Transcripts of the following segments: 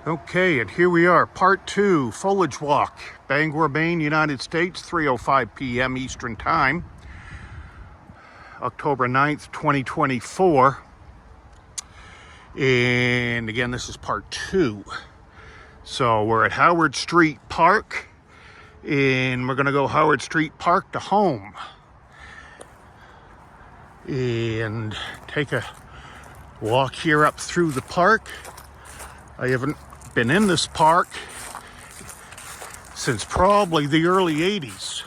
Okay, and here we are, part 2, Foliage Walk, Bangor, Maine, United States, 3:05 p.m. Eastern Time, October 9th, 2024. And again, this is part 2. So we're at Howard Street Park, and we're going to go Howard Street Park to home. And take a walk here up through the park. I haven't been in this park since probably the early 80s.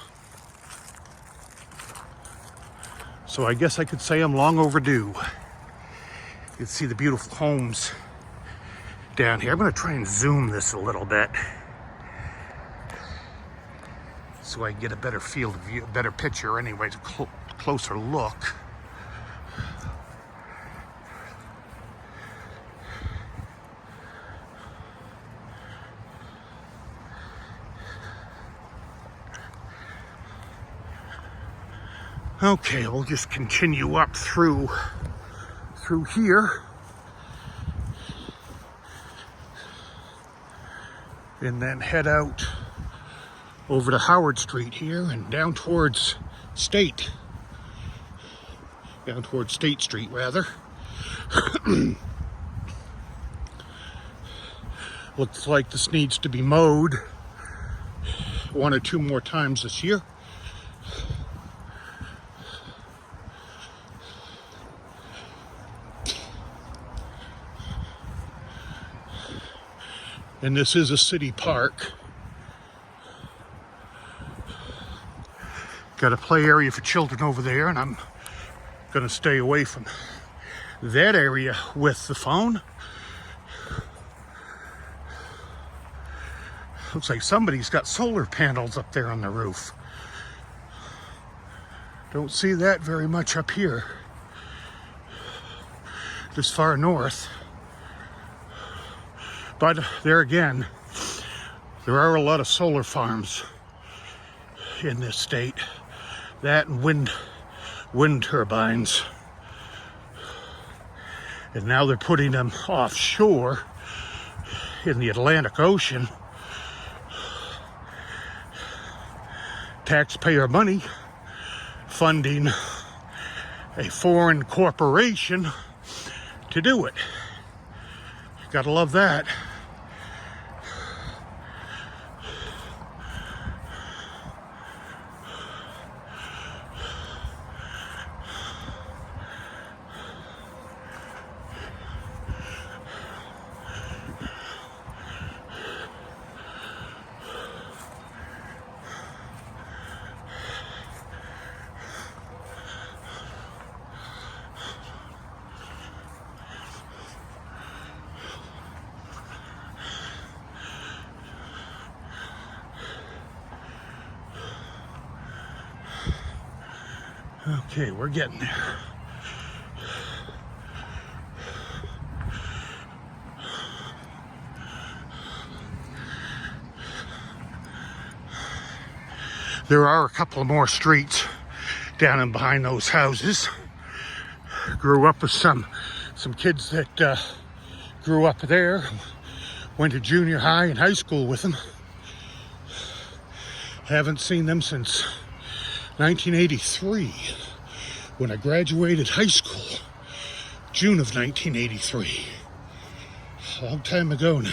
So I guess I could say I'm long overdue. You can see the beautiful homes down here. I'm going to try and zoom this a little bit so I can get a better field of view, a better picture anyways, a closer look. Okay, we'll just continue up through here. And then head out over to Howard Street here and down towards State. Down towards State Street, rather. Looks like this needs to be mowed 1 or 2 more times this year. And this is a city park. Got a play area for children over there, and I'm gonna stay away from that area with the phone. Looks like somebody's got solar panels up there on the roof. Don't see that very much up here, this far north. But there again, there are a lot of solar farms in this state. That and wind turbines. And now they're putting them offshore in the Atlantic Ocean. Taxpayer money funding a foreign corporation to do it. Gotta love that. Okay, we're getting there. There are a couple of more streets down and behind those houses. Grew up with some kids that grew up there, went to junior high and high school with them. Haven't seen them since 1983, when I graduated high school, June of 1983. A long time ago now.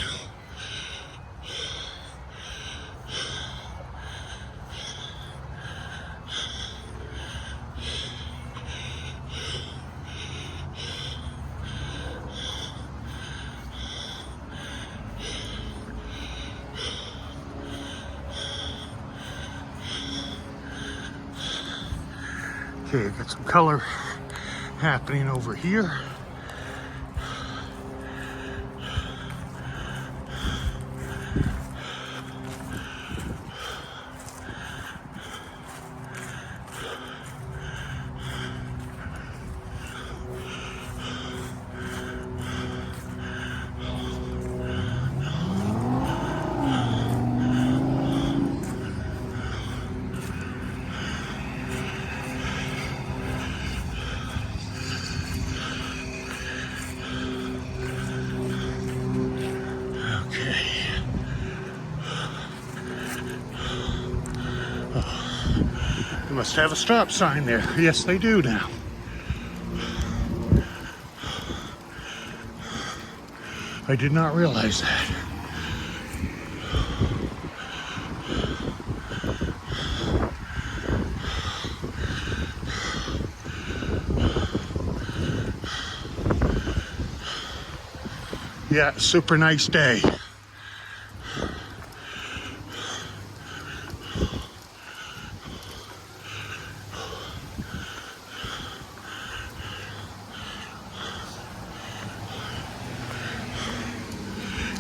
Okay, got some color happening over here. They must have a stop sign there. Yes, they do now. I did not realize that. Yeah, super nice day.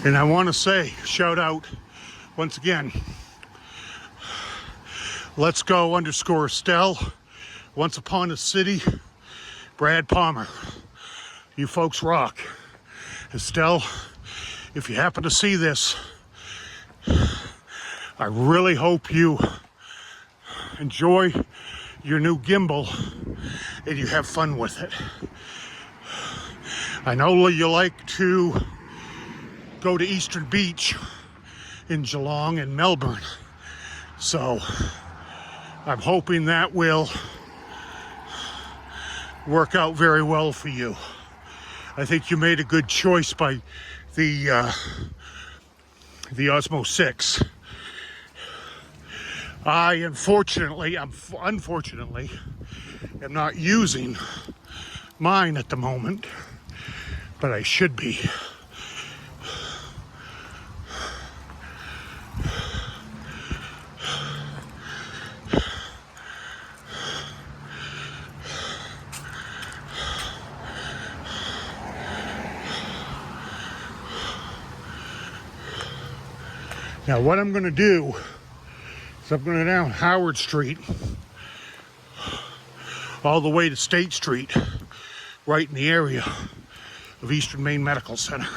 And I want to say, shout out once again, Let's Go _ Estelle, Once Upon a City, Brad Palmer. You folks rock. Estelle, if you happen to see this, I really hope you enjoy your new gimbal and you have fun with it. I know you like to go to Eastern Beach in Geelong and Melbourne, so I'm hoping that will work out very well for you. I think you made a good choice by the Osmo 6. I unfortunately am not using mine at the moment, but I should be. Now what I'm going to do is I'm going to go down Howard Street all the way to State Street, right in the area of Eastern Maine Medical Center,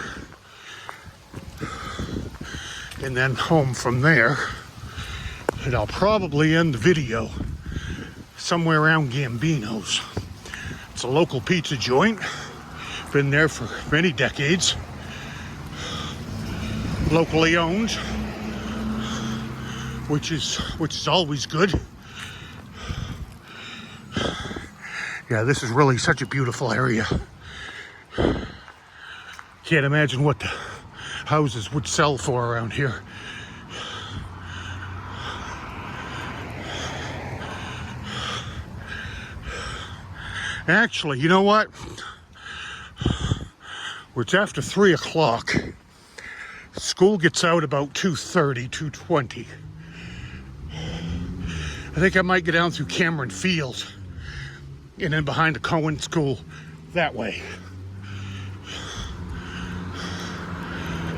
and then home from there. And I'll probably end the video somewhere around Gambino's. It's a local pizza joint, been there for many decades, locally owned, which is always good. Yeah, this is really such a beautiful area. Can't imagine what the houses would sell for around here. Actually, you know what? It's after 3 o'clock. School gets out about 2:30, 2:20. I think I might get down through Cameron Field and then behind the Cohen School that way.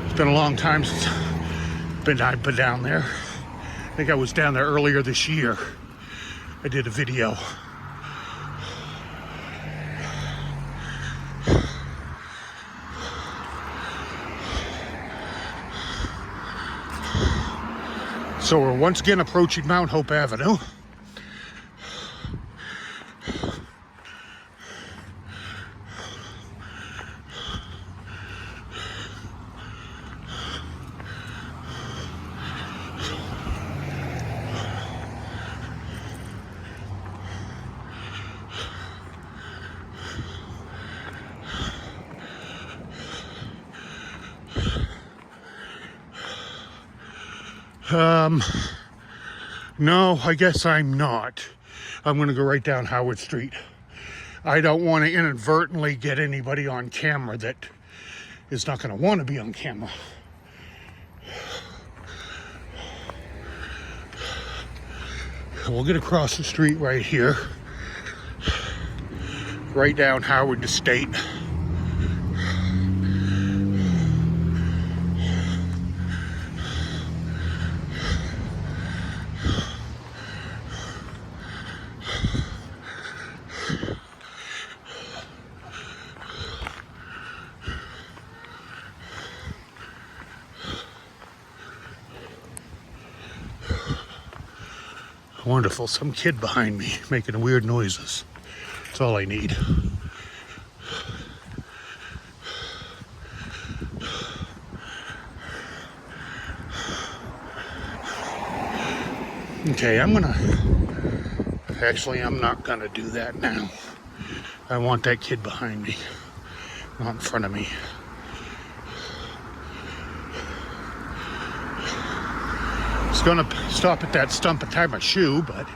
It's been a long time since I've been down there. I think I was down there earlier this year. I did a video. So we're once again approaching Mount Hope Avenue. No, I guess I'm not. I'm going to go right down Howard Street. I don't want to inadvertently get anybody on camera that is not going to want to be on camera. We'll get across the street right here, right down Howard to State. Wonderful. Some kid behind me making weird noises. That's all I need. Okay, actually, I'm not gonna do that now. I want that kid behind me, not in front of me. I was gonna stop at that stump and tie my shoe, but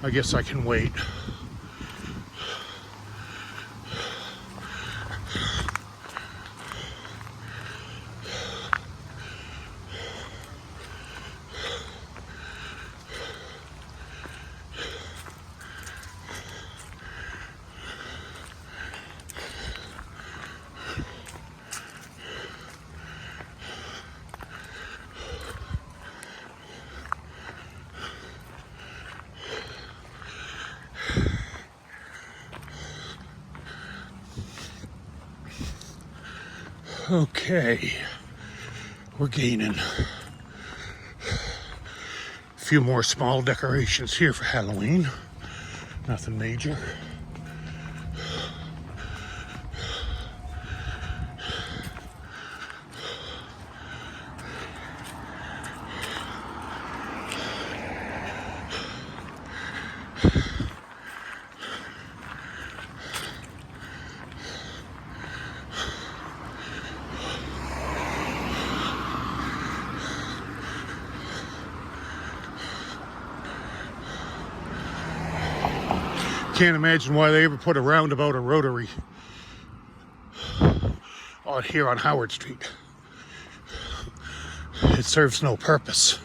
I guess I can wait. Okay, we're gaining. A few more small decorations here for Halloween. Nothing major. Can't imagine why they ever put a roundabout or rotary on here on Howard Street. It serves no purpose.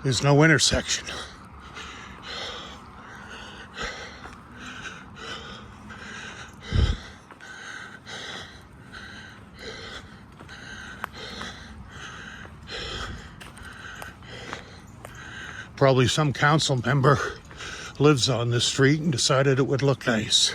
There's no intersection. Probably some council member lives on this street and decided it would look nice.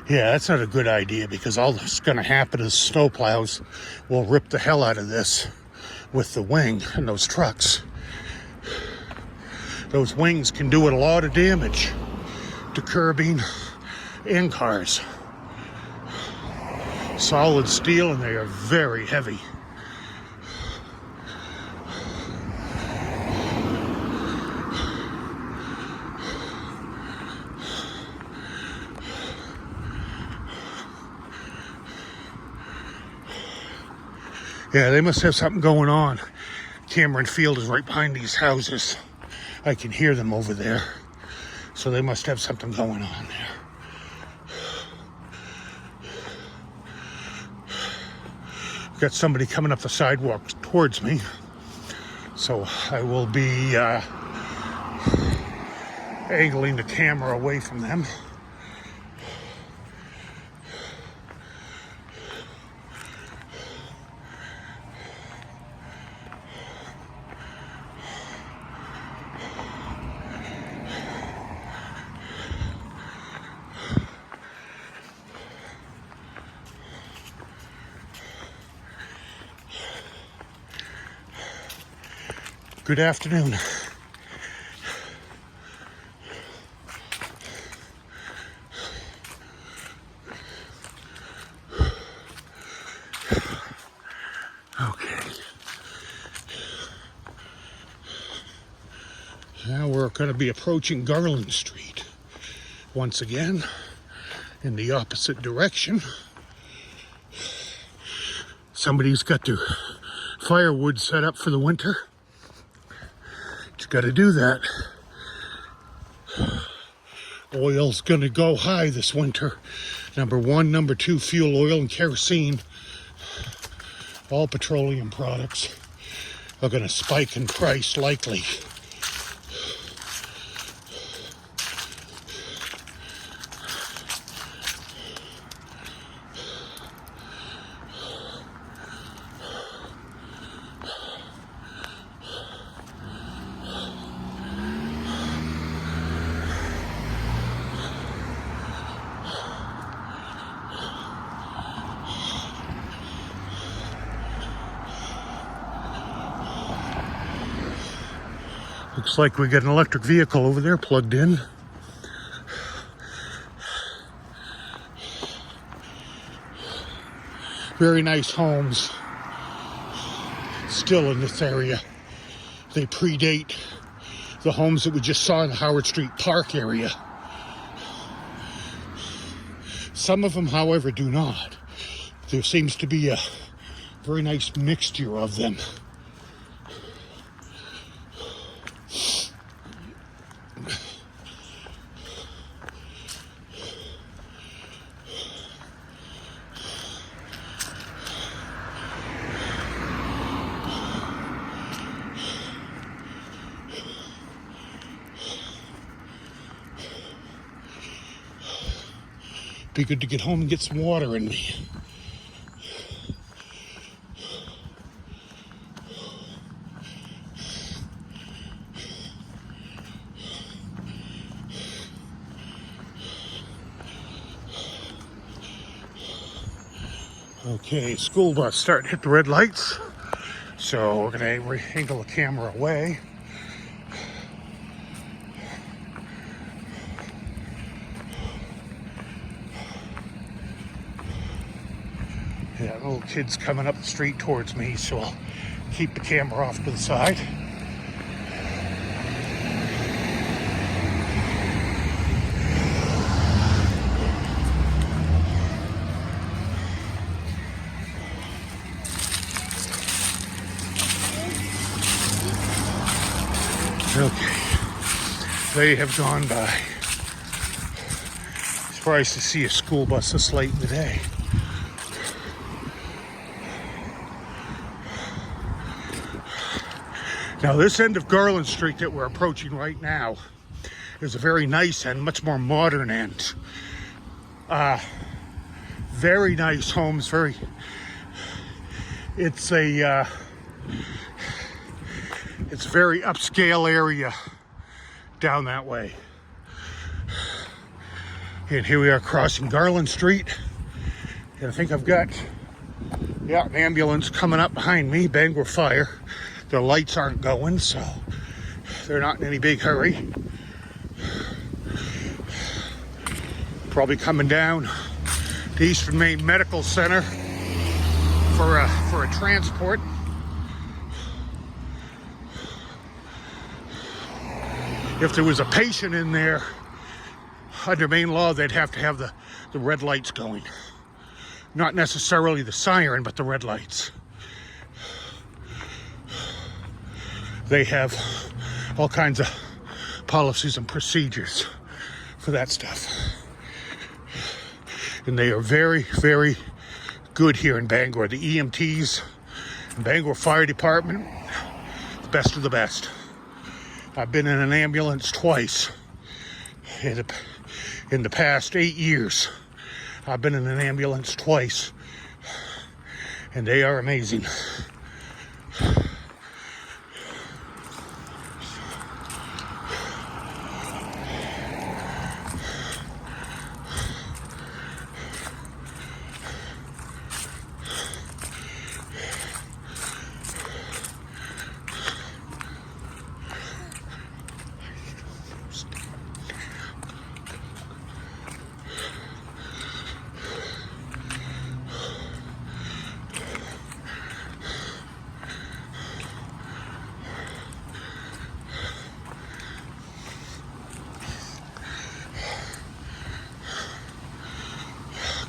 Yeah, that's not a good idea because all that's going to happen is snowplows will rip the hell out of this with the wing and those trucks. Those wings can do a lot of damage to curbing and cars. Solid steel, and they are very heavy. Yeah, they must have something going on. Cameron Field is right behind these houses. I can hear them over there. So they must have something going on there. Got somebody coming up the sidewalk towards me. So I will be angling the camera away from them. Good afternoon. Okay. Now we're going to be approaching Garland Street once again in the opposite direction. Somebody's got their firewood set up for the winter. Just got to do that. Oil's going to go high this winter. Number one, number two, fuel oil and kerosene. All petroleum products are going to spike in price likely. Looks like we got an electric vehicle over there plugged in. Very nice homes still in this area. They predate the homes that we just saw in the Howard Street Park area. Some of them, however, do not. There seems to be a very nice mixture of them. Be good to get home and get some water in me. Okay, school bus starting to hit the red lights. So we're gonna angle the camera away. Yeah, little kids coming up the street towards me, so I'll keep the camera off to the side. Okay, they have gone by. Surprised to see a school bus this late in the day. Now this end of Garland Street that we're approaching right now is a very nice end, much more modern end. Very nice homes, it's a very upscale area down that way. And here we are crossing Garland Street. And I think I've got, an ambulance coming up behind me, Bangor Fire. Their lights aren't going, so they're not in any big hurry. Probably coming down to Eastern Maine Medical Center for a transport. If there was a patient in there, under Maine law, they'd have to have the red lights going. Not necessarily the siren, but the red lights. They have all kinds of policies and procedures for that stuff. And they are very, very good here in Bangor. The EMTs, Bangor Fire Department, the best of the best. I've been in an ambulance twice in the past 8 years. I've been in an ambulance twice, and they are amazing.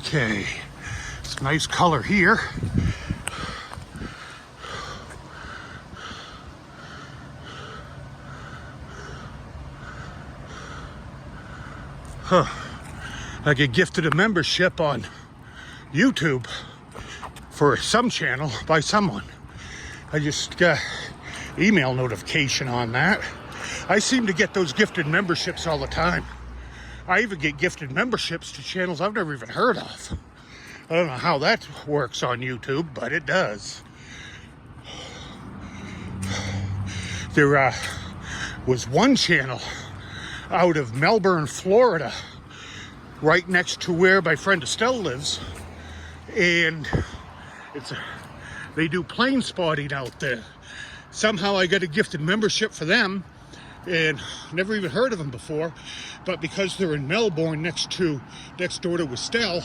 Okay, it's a nice color here. I get gifted a membership on YouTube for some channel by someone. I just got email notification on that. I seem to get those gifted memberships all the time. I even get gifted memberships to channels I've never even heard of. I don't know how that works on YouTube, but it does. There was one channel out of Melbourne, Florida, right next to where my friend Estelle lives, and they do plane spotting out there. Somehow I got a gifted membership for them, and never even heard of them before, but because they're in Melbourne next door to Estelle,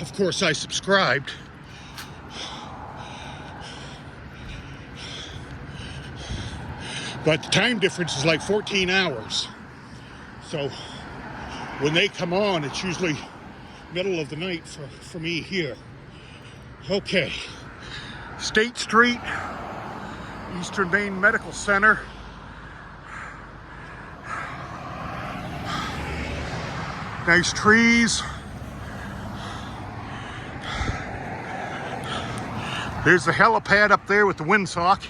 of course I subscribed. But the time difference is like 14 hours. So when they come on, it's usually middle of the night for me here. Okay, State Street, Eastern Maine Medical Center. Nice trees. There's the helipad up there with the windsock.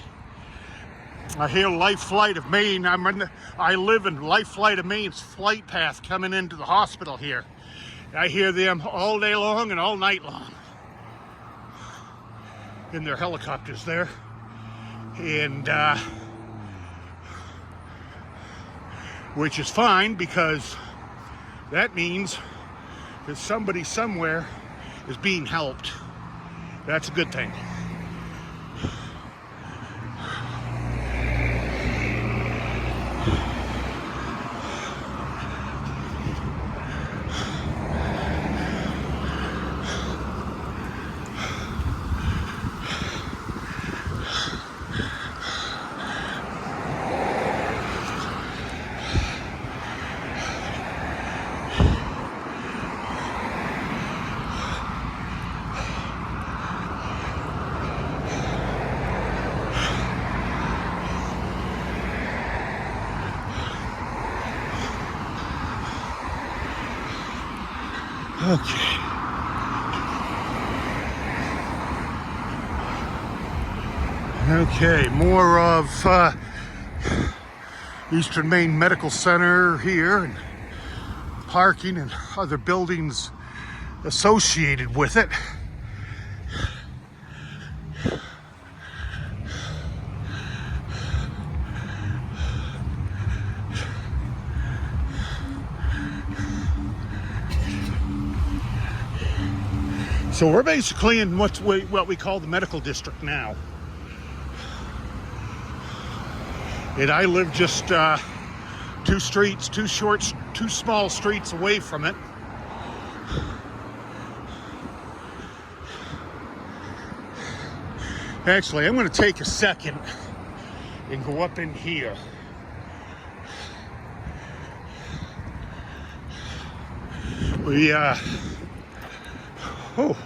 I hear Life Flight of Maine. I live in Life Flight of Maine's flight path coming into the hospital here. I hear them all day long and all night long in their helicopters there. And which is fine, because that means that somebody somewhere is being helped. That's a good thing. Okay. Okay, more of Eastern Maine Medical Center here, and parking and other buildings associated with it. So we're basically in what we call the medical district now. And I live just two small streets away from it. Actually, I'm going to take a second and go up in here. Oh.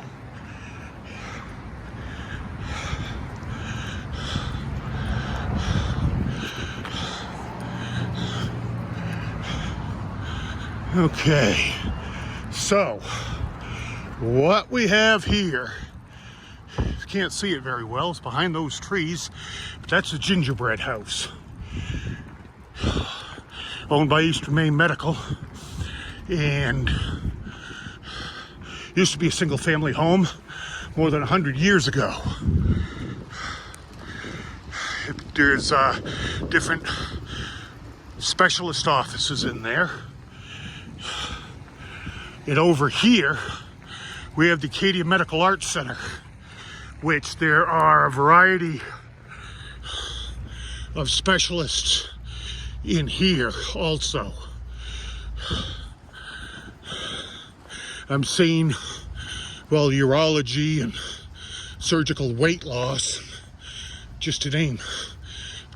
Okay, so what we have here, you can't see it very well, it's behind those trees, but that's a gingerbread house owned by Eastern Maine Medical, and used to be a single family home more than 100 years ago. There's different specialist offices in there. And over here, we have the Acadia Medical Arts Center, which there are a variety of specialists in here also. I'm seeing, well, urology and surgical weight loss, just to name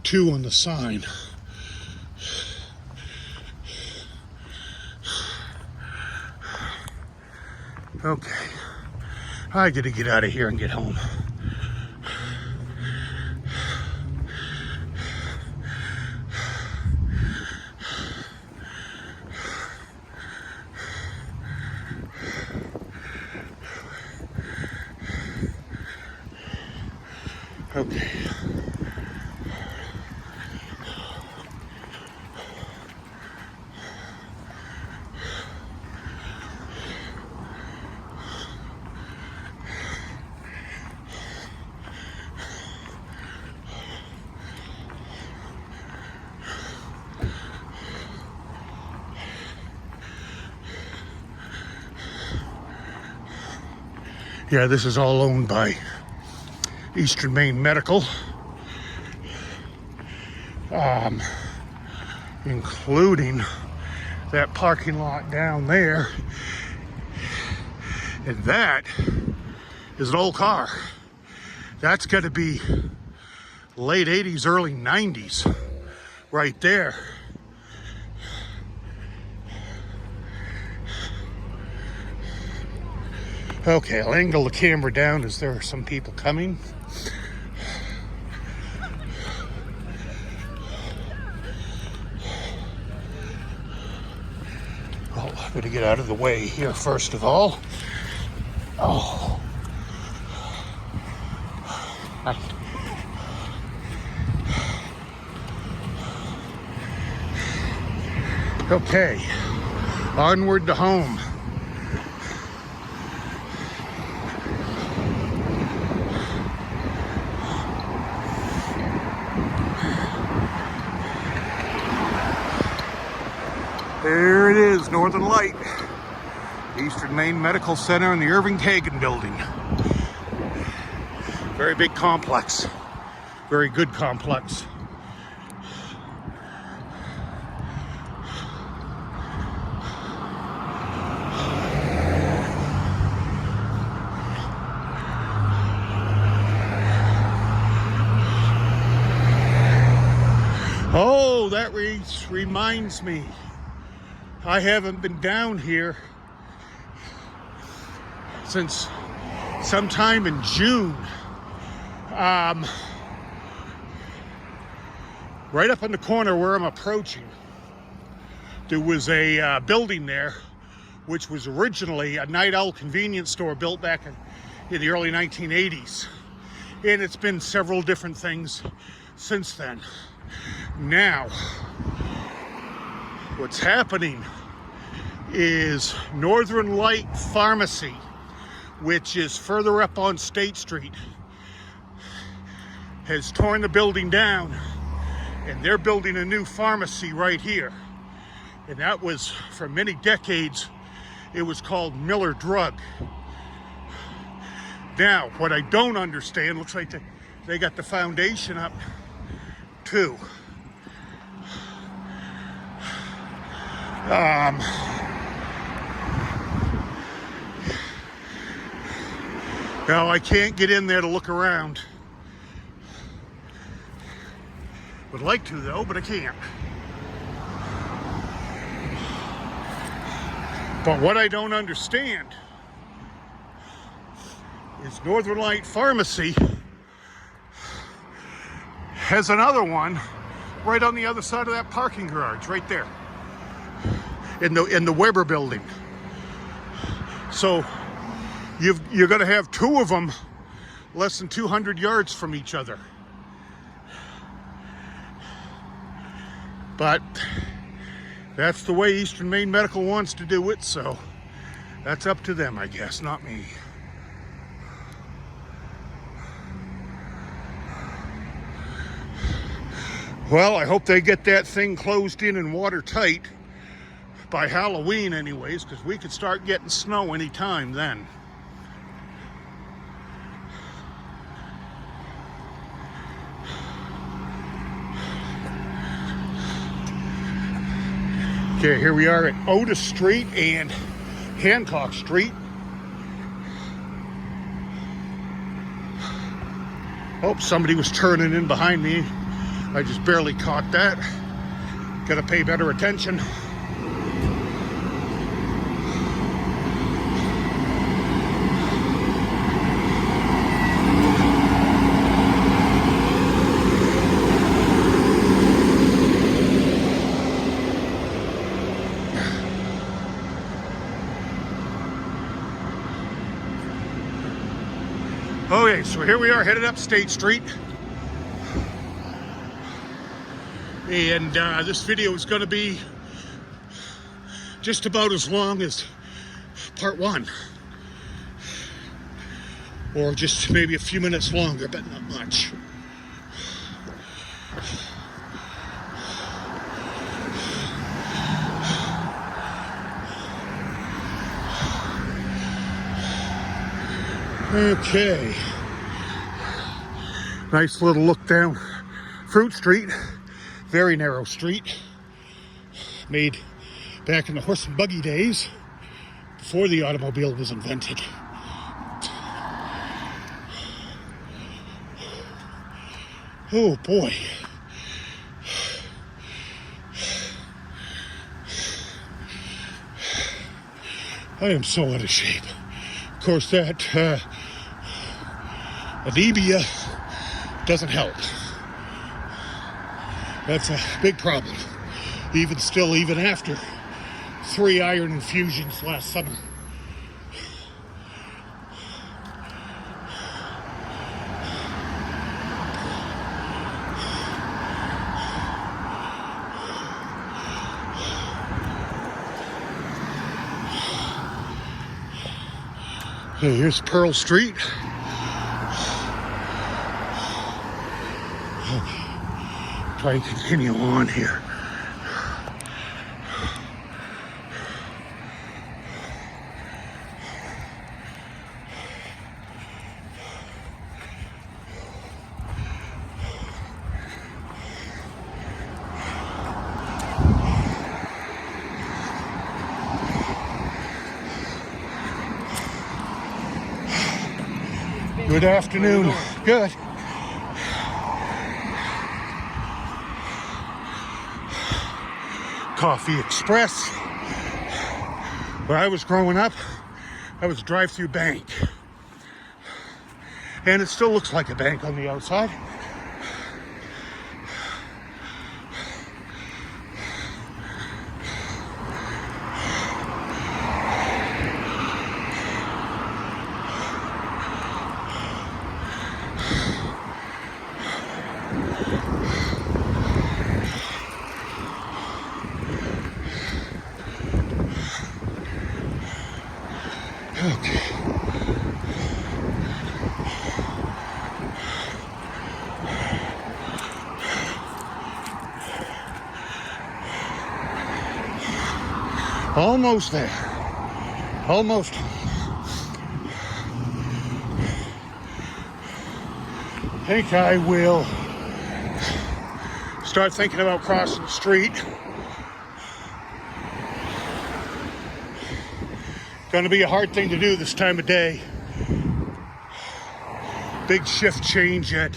two on the sign. Okay, I gotta get out of here and get home. Okay. Yeah, this is all owned by Eastern Maine Medical. including that parking lot down there. And that is an old car. That's got to be late 80s, early 90s right there. Okay, I'll angle the camera down as there are some people coming. Oh, I'm going to get out of the way here first of all. Oh. Okay, onward to home. There it is, Northern Light, Eastern Maine Medical Center and the Irving Kagan building. Very big complex, very good complex. Oh, that reminds me. I haven't been down here since sometime in June. Right up in the corner where I'm approaching, there was a building there which was originally a Night Owl convenience store built back in the early 1980s. And it's been several different things since then. Now, what's happening is Northern Light Pharmacy, which is further up on State Street, has torn the building down, and they're building a new pharmacy right here. And that was, for many decades, it was called Miller Drug. Now, what I don't understand, looks like they got the foundation up too. Now, I can't get in there to look around. Would like to though, but I can't. But what I don't understand is Northern Light Pharmacy has another one right on the other side of that parking garage, right there, in the Weber building. So you're going to have two of them less than 200 yards from each other. But that's the way Eastern Maine Medical wants to do it, so that's up to them, I guess, not me. Well, I hope they get that thing closed in and watertight by Halloween anyways, because we could start getting snow anytime then. Okay, here we are at Otis Street and Hancock Street. Oh, somebody was turning in behind me. I just barely caught that. Gotta pay better attention. Okay, so here we are headed up State Street. And this video is going to be just about as long as part one. Or just maybe a few minutes longer, but not much. Okay. Nice little look down Fruit Street. Very narrow street. made back in the horse and buggy days before the automobile was invented. Oh boy. I am so out of shape. Of course, that anemia doesn't help. That's a big problem. Even after 3 iron infusions last summer. Okay, here's Pearl Street. Try to continue on here. Good afternoon. Good. Coffee Express. Where I was growing up, that was a drive-through bank. And it still looks like a bank on the outside. Okay. Almost there. Almost. I think I will start thinking about crossing the street. Going to be a hard thing to do this time of day. Big shift change at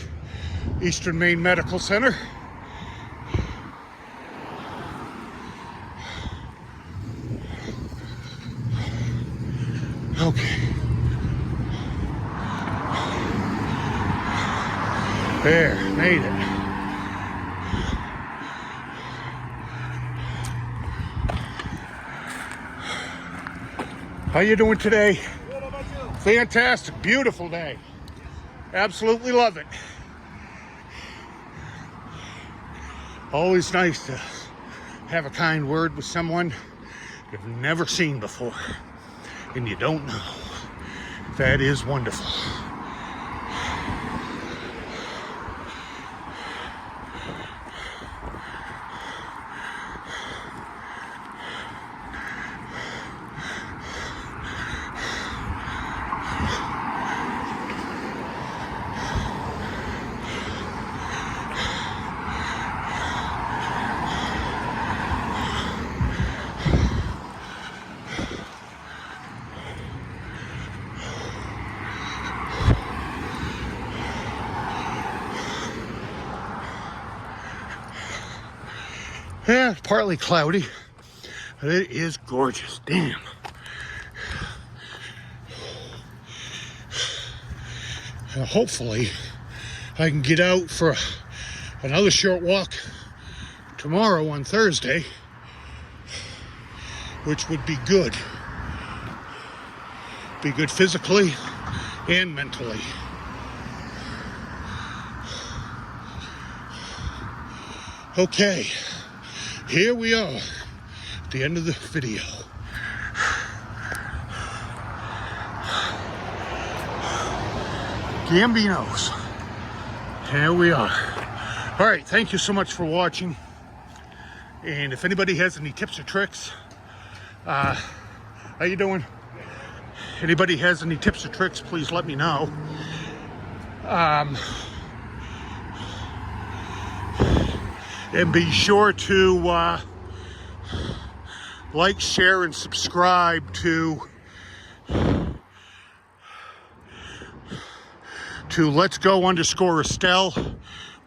Eastern Maine Medical Center. Okay. There, made it. How you doing today? Good, how about you? Fantastic, beautiful day. Absolutely love it. Always nice to have a kind word with someone you've never seen before and you don't know. That is wonderful. Yeah, it's partly cloudy, but it is gorgeous. Damn. Hopefully, I can get out for another short walk tomorrow on Thursday, which would be good. Be good physically and mentally. Okay. Here we are, at the end of the video. Gambinos. Here we are. All right, thank you so much for watching. And if anybody has any tips or tricks, how you doing? Anybody has any tips or tricks, please let me know. And be sure to like, share, and subscribe to Let's Go _Estelle,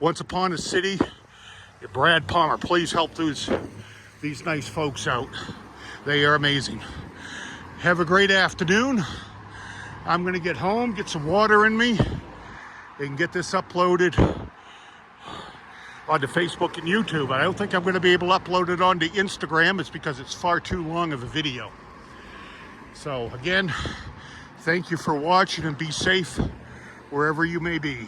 Once Upon a City, Brad Palmer. Please help these nice folks out. They are amazing. Have a great afternoon. I'm gonna get home, get some water in me, and get this uploaded onto Facebook and YouTube. I don't think I'm gonna be able to upload it onto Instagram. It's because it's far too long of a video. So again, thank you for watching, and be safe wherever you may be.